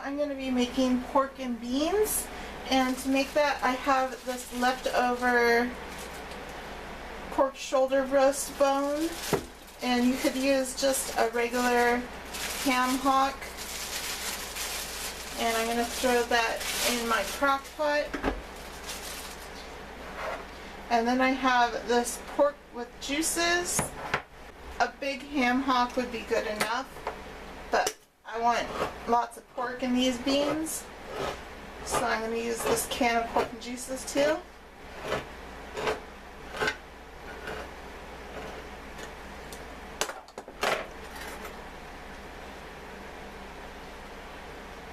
I'm going to be making pork and beans, and to make that I have this leftover pork shoulder roast bone, and you could use just a regular ham hock, and I'm going to throw that in my crock pot. And then I have this pork with juices. A big ham hock would be good enough, but I want lots of pork in these beans, so I'm going to use this can of pork and juices too.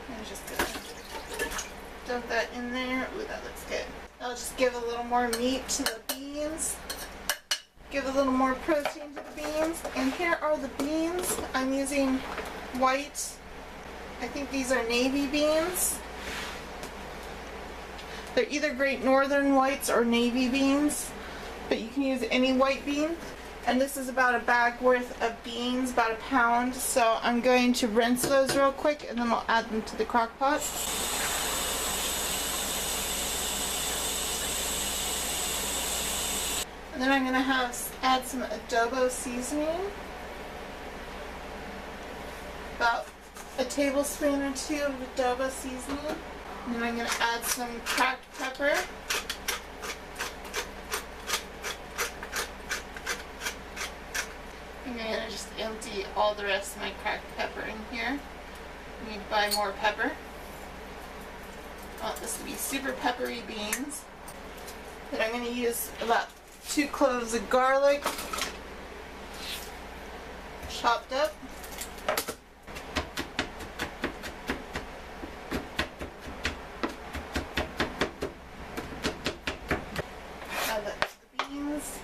I'm just going to dump that in there. Ooh, that looks good. I'll just give a little more meat to the beans. Give a little more protein to the beans. And here are the beans. I'm using white. I think these are navy beans. They're either Great Northern whites or navy beans, but you can use any white bean. And this is about a bag worth of beans, about a pound. So I'm going to rinse those real quick and then I'll add them to the crock pot. And then I'm going to add some adobo seasoning, about a tablespoon or two of adobo seasoning. And then I'm going to add some cracked pepper. I'm going to just empty all the rest of my cracked pepper in here. I need to buy more pepper. I want this to be super peppery beans. Then I'm going to use about 2 cloves of garlic, chopped up. Add that to the beans.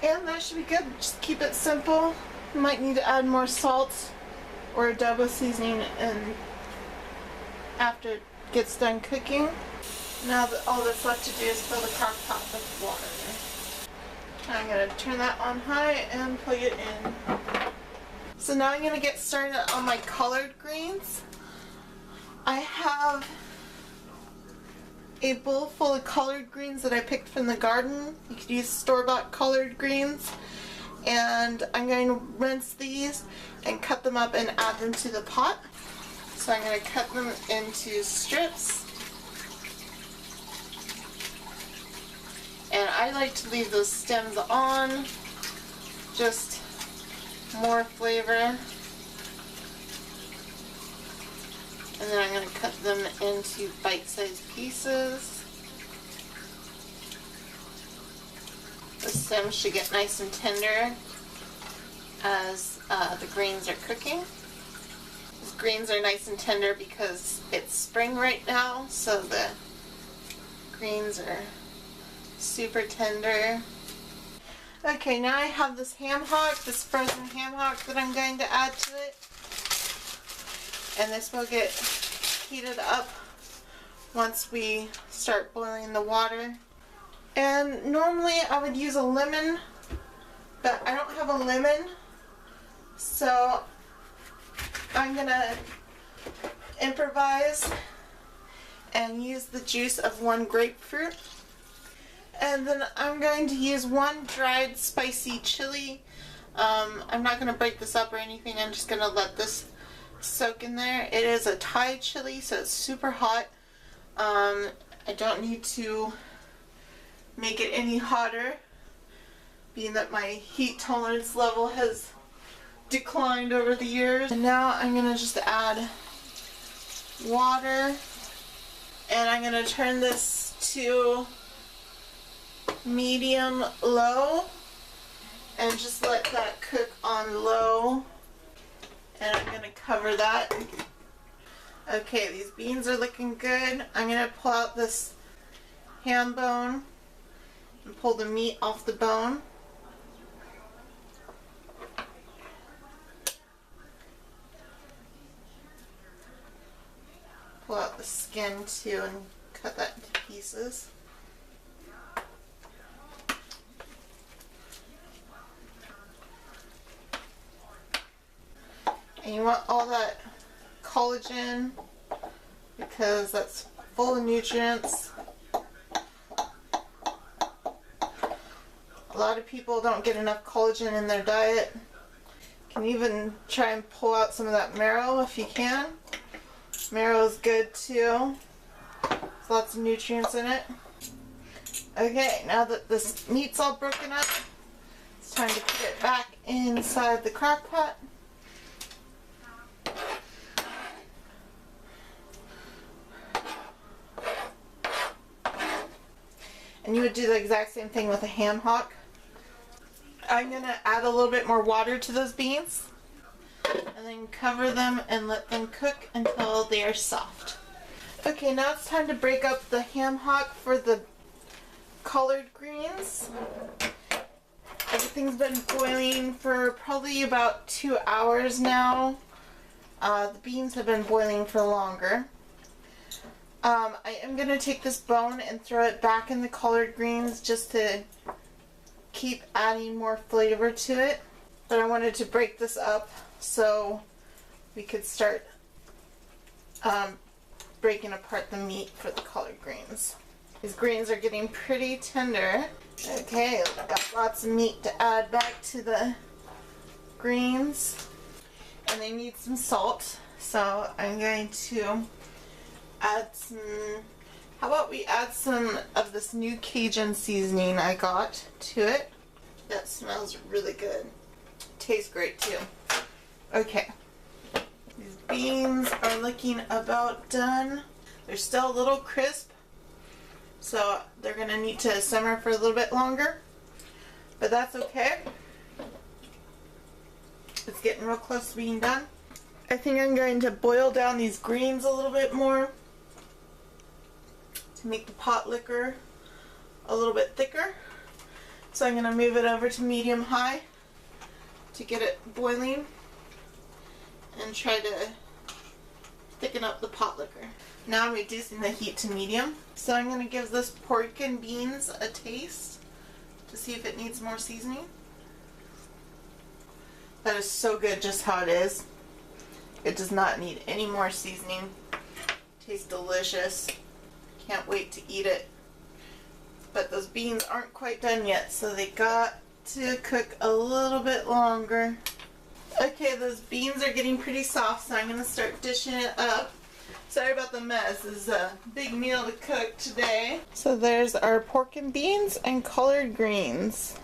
And that should be good. Just keep it simple. You might need to add more salt or adobo seasoning and after it gets done cooking. Now that all that's left to do is fill the crock pot with water. I'm going to turn that on high and plug it in. So now I'm going to get started on my collard greens. I have a bowl full of collard greens that I picked from the garden. You could use store-bought collard greens. And I'm going to rinse these and cut them up and add them to the pot. So I'm going to cut them into strips. And I like to leave those stems on, just more flavor. And then I'm going to cut them into bite-sized pieces. The stems should get nice and tender as the greens are cooking. The greens are nice and tender because it's spring right now, so the greens are super tender. Okay, now I have this ham hock, this frozen ham hock that I'm going to add to it. And this will get heated up once we start boiling the water. And normally I would use a lemon, but I don't have a lemon, so I'm gonna improvise and use the juice of 1 grapefruit. And then I'm going to use 1 dried spicy chili. I'm not gonna break this up or anything, I'm just gonna let this soak in there. It is a Thai chili, so it's super hot. I don't need to make it any hotter, being that my heat tolerance level has declined over the years. And now I'm going to just add water, and I'm going to turn this to medium low and just let that cook on low. And I'm going to cover that. Okay, these beans are looking good. I'm going to pull out this ham bone and pull the meat off the bone. Pull out the skin too and cut that into pieces. And you want all that collagen because that's full of nutrients. A lot of people don't get enough collagen in their diet. You can even try and pull out some of that marrow if you can. Marrow is good too. There's lots of nutrients in it. Okay, now that this meat's all broken up, it's time to put it back inside the crock pot. And you would do the exact same thing with a ham hock. I'm going to add a little bit more water to those beans and then cover them and let them cook until they are soft. Okay, now it's time to break up the ham hock for the collard greens. Everything's been boiling for probably about 2 hours now. The beans have been boiling for longer. I am going to take this bone and throw it back in the collard greens just to keep adding more flavor to it. But I wanted to break this up so we could start breaking apart the meat for the collard greens. These greens are getting pretty tender. Okay, I've got lots of meat to add back to the greens. And they need some salt. So I'm going to add some, how about we add some of this new Cajun seasoning I got to it. That smells really good. Tastes great too. Okay. These beans are looking about done. They're still a little crisp, so they're going to need to simmer for a little bit longer, but that's okay. It's getting real close to being done. I think I'm going to boil down these greens a little bit more to make the pot liquor a little bit thicker. So I'm going to move it over to medium-high to get it boiling and try to thicken up the pot liquor. Now I'm reducing the heat to medium. So I'm going to give this pork and beans a taste to see if it needs more seasoning. That is so good just how it is. It does not need any more seasoning. Tastes delicious. Can't wait to eat it. But those beans aren't quite done yet, so they got to cook a little bit longer. Okay, those beans are getting pretty soft, so I'm going to start dishing it up. Sorry about the mess. This is a big meal to cook today. So there's our pork and beans and collard greens.